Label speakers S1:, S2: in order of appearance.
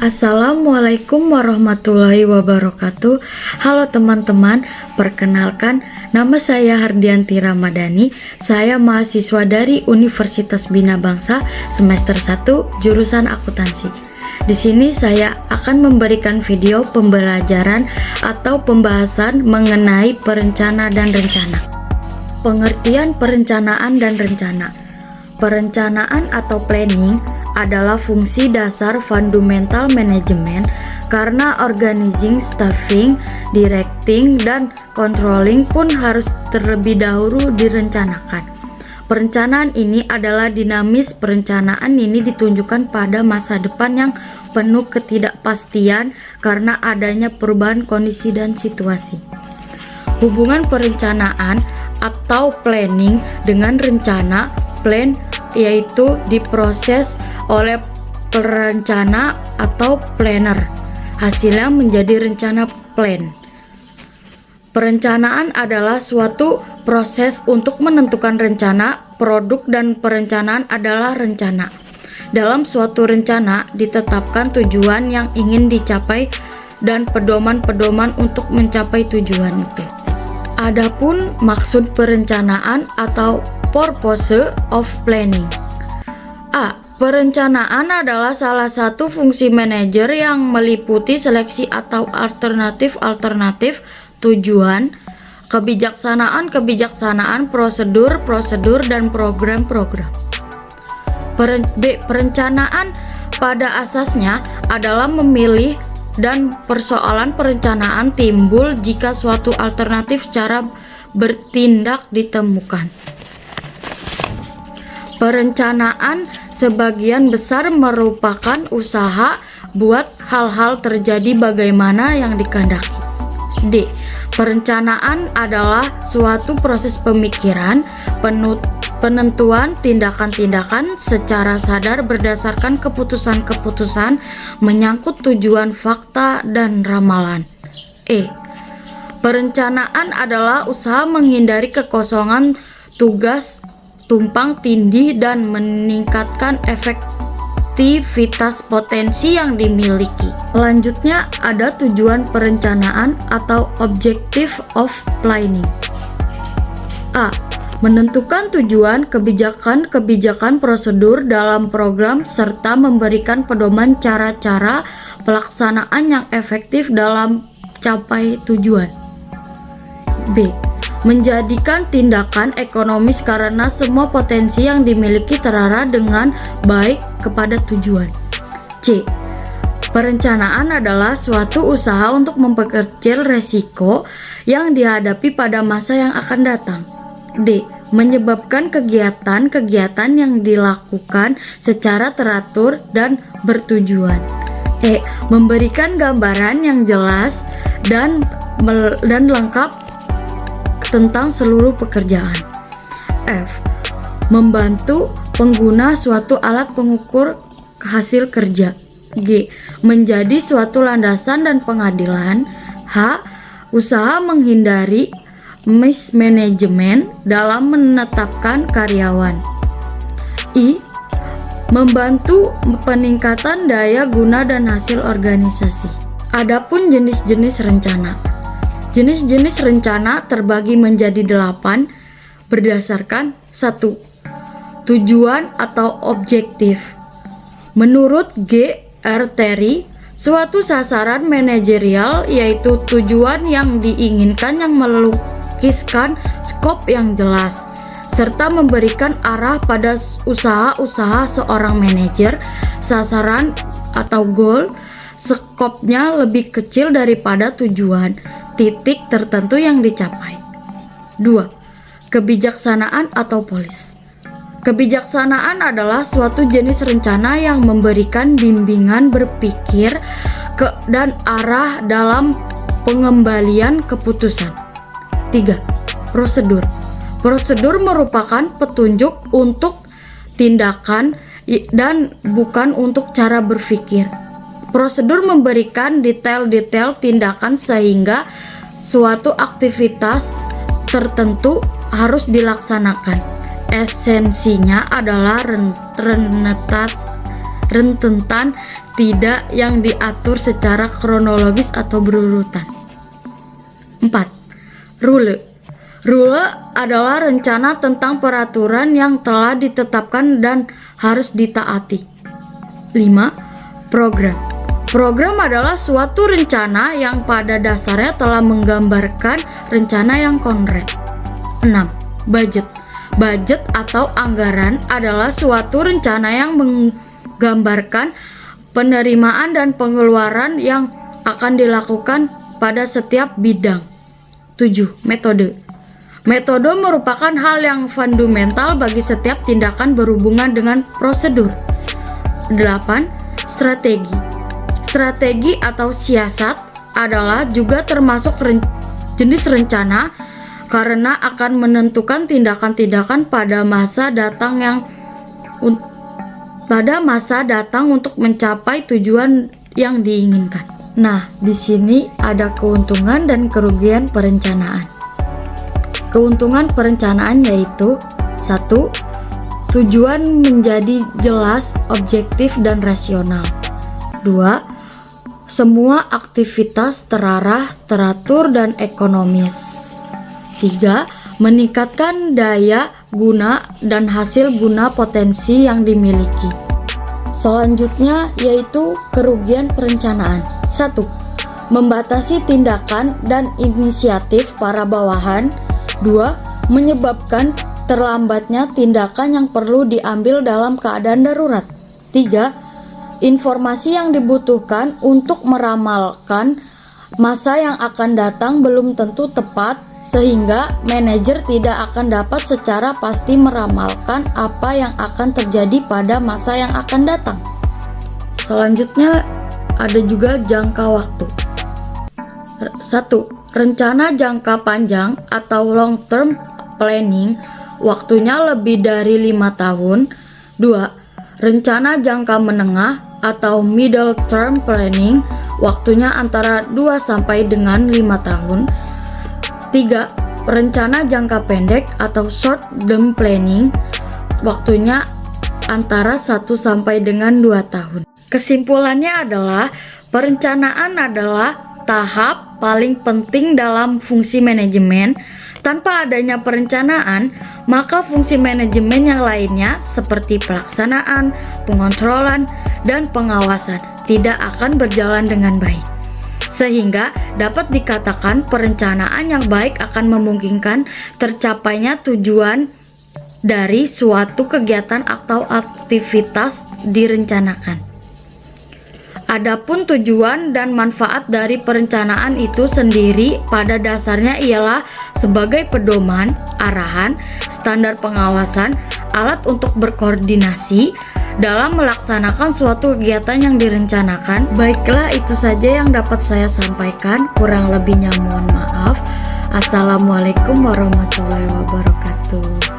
S1: Assalamualaikum warahmatullahi wabarakatuh. Halo teman-teman, perkenalkan nama saya Hardianti Ramadhani. Saya mahasiswa dari Universitas Bina Bangsa semester 1 jurusan akuntansi. Di sini saya akan memberikan video pembelajaran atau pembahasan mengenai perencana dan rencana. Pengertian perencanaan dan rencana. Perencanaan atau planning adalah fungsi dasar fundamental manajemen karena organizing, staffing, directing, dan controlling pun harus terlebih dahulu direncanakan. Perencanaan ini adalah dinamis. Perencanaan ini ditunjukkan pada masa depan yang penuh ketidakpastian karena adanya perubahan kondisi dan situasi. Hubungan perencanaan atau planning dengan rencana plan yaitu diproses oleh perencana atau planner. Hasilnya menjadi rencana plan. Perencanaan adalah suatu proses untuk menentukan rencana, produk, dan perencanaan adalah rencana. Dalam suatu rencana ditetapkan tujuan yang ingin dicapai dan pedoman-pedoman untuk mencapai tujuan itu. Adapun maksud perencanaan atau purpose of planning. A. Perencanaan adalah salah satu fungsi manajer yang meliputi seleksi atau alternatif tujuan, kebijaksanaan, prosedur, dan program. B. Perencanaan pada asasnya adalah memilih dan persoalan perencanaan timbul jika suatu alternatif cara bertindak ditemukan. Perencanaan sebagian besar merupakan usaha buat hal-hal terjadi bagaimana yang dikehendaki. D. Perencanaan adalah suatu proses pemikiran, penentuan tindakan-tindakan secara sadar berdasarkan keputusan-keputusan menyangkut tujuan, fakta, dan ramalan. E. Perencanaan adalah usaha menghindari kekosongan tugas, tumpang tindih, dan meningkatkan efektivitas potensi yang dimiliki. Selanjutnya ada tujuan perencanaan atau objective of planning. A. Menentukan tujuan, kebijakan prosedur dalam program serta memberikan pedoman cara-cara pelaksanaan yang efektif dalam capai tujuan. B. Menjadikan tindakan ekonomis karena semua potensi yang dimiliki terarah dengan baik kepada tujuan. C. Perencanaan adalah suatu usaha untuk memperkecil resiko yang dihadapi pada masa yang akan datang. D. Menyebabkan kegiatan-kegiatan yang dilakukan secara teratur dan bertujuan. E. Memberikan gambaran yang jelas dan lengkap tentang seluruh pekerjaan. F. Membantu pengguna suatu alat pengukur hasil kerja. G. Menjadi suatu landasan dan pengadilan. H. Usaha menghindari mismanagement dalam menetapkan karyawan. I. Membantu peningkatan daya guna dan hasil organisasi. Adapun jenis-jenis rencana. Jenis-jenis rencana terbagi menjadi 8 berdasarkan 1. Tujuan atau objektif. Menurut G. R. Terry, suatu sasaran manajerial yaitu tujuan yang diinginkan yang melukiskan skop yang jelas serta memberikan arah pada usaha-usaha seorang manajer. Sasaran atau goal skopnya lebih kecil daripada tujuan titik tertentu yang dicapai. 2. Kebijaksanaan atau polis. Kebijaksanaan adalah suatu jenis rencana yang memberikan bimbingan berpikir dan arah dalam pengembalian keputusan. 3. Prosedur. Prosedur merupakan petunjuk untuk tindakan dan bukan untuk cara berpikir. Prosedur memberikan detail-detail tindakan sehingga suatu aktivitas tertentu harus dilaksanakan. Esensinya adalah rentetan, tidak yang diatur secara kronologis atau berurutan. 4. Rule. Rule adalah rencana tentang peraturan yang telah ditetapkan dan harus ditaati. 5. Program. Program adalah suatu rencana yang pada dasarnya telah menggambarkan rencana yang konkret. 6. Budget. Budget atau anggaran adalah suatu rencana yang menggambarkan penerimaan dan pengeluaran yang akan dilakukan pada setiap bidang. 7. Metode. Metode merupakan hal yang fundamental bagi setiap tindakan berhubungan dengan prosedur. 8. Strategi. Strategi atau siasat adalah juga termasuk jenis rencana karena akan menentukan tindakan-tindakan pada masa datang untuk mencapai tujuan yang diinginkan. Nah, di sini ada keuntungan dan kerugian perencanaan. Keuntungan perencanaan yaitu 1. Tujuan menjadi jelas, objektif, dan rasional. 2. Semua aktivitas terarah, teratur, dan ekonomis. 3. Meningkatkan daya guna dan hasil guna potensi yang dimiliki. Selanjutnya yaitu kerugian perencanaan. 1. Membatasi tindakan dan inisiatif para bawahan. 2. Menyebabkan terlambatnya tindakan yang perlu diambil dalam keadaan darurat. 3. Informasi yang dibutuhkan untuk meramalkan masa yang akan datang belum tentu tepat, sehingga manajer tidak akan dapat secara pasti meramalkan apa yang akan terjadi pada masa yang akan datang. Selanjutnya ada juga jangka waktu. 1. Rencana jangka panjang atau long term planning, waktunya lebih dari 5 tahun. 2. Rencana jangka menengah atau middle term planning, waktunya antara 2 sampai dengan 5 tahun. 3. Rencana jangka pendek atau short term planning, waktunya antara 1 sampai dengan 2 tahun. Kesimpulannya adalah perencanaan adalah tahap paling penting dalam fungsi manajemen. Tanpa adanya perencanaan, maka fungsi manajemen yang lainnya seperti pelaksanaan, pengontrolan, dan pengawasan tidak akan berjalan dengan baik. Sehingga dapat dikatakan perencanaan yang baik akan memungkinkan tercapainya tujuan dari suatu kegiatan atau aktivitas direncanakan. Adapun tujuan dan manfaat dari perencanaan itu sendiri pada dasarnya ialah sebagai pedoman, arahan, standar pengawasan, alat untuk berkoordinasi dalam melaksanakan suatu kegiatan yang direncanakan. Baiklah, itu saja yang dapat saya sampaikan. Kurang lebihnya mohon maaf. Assalamualaikum warahmatullahi wabarakatuh.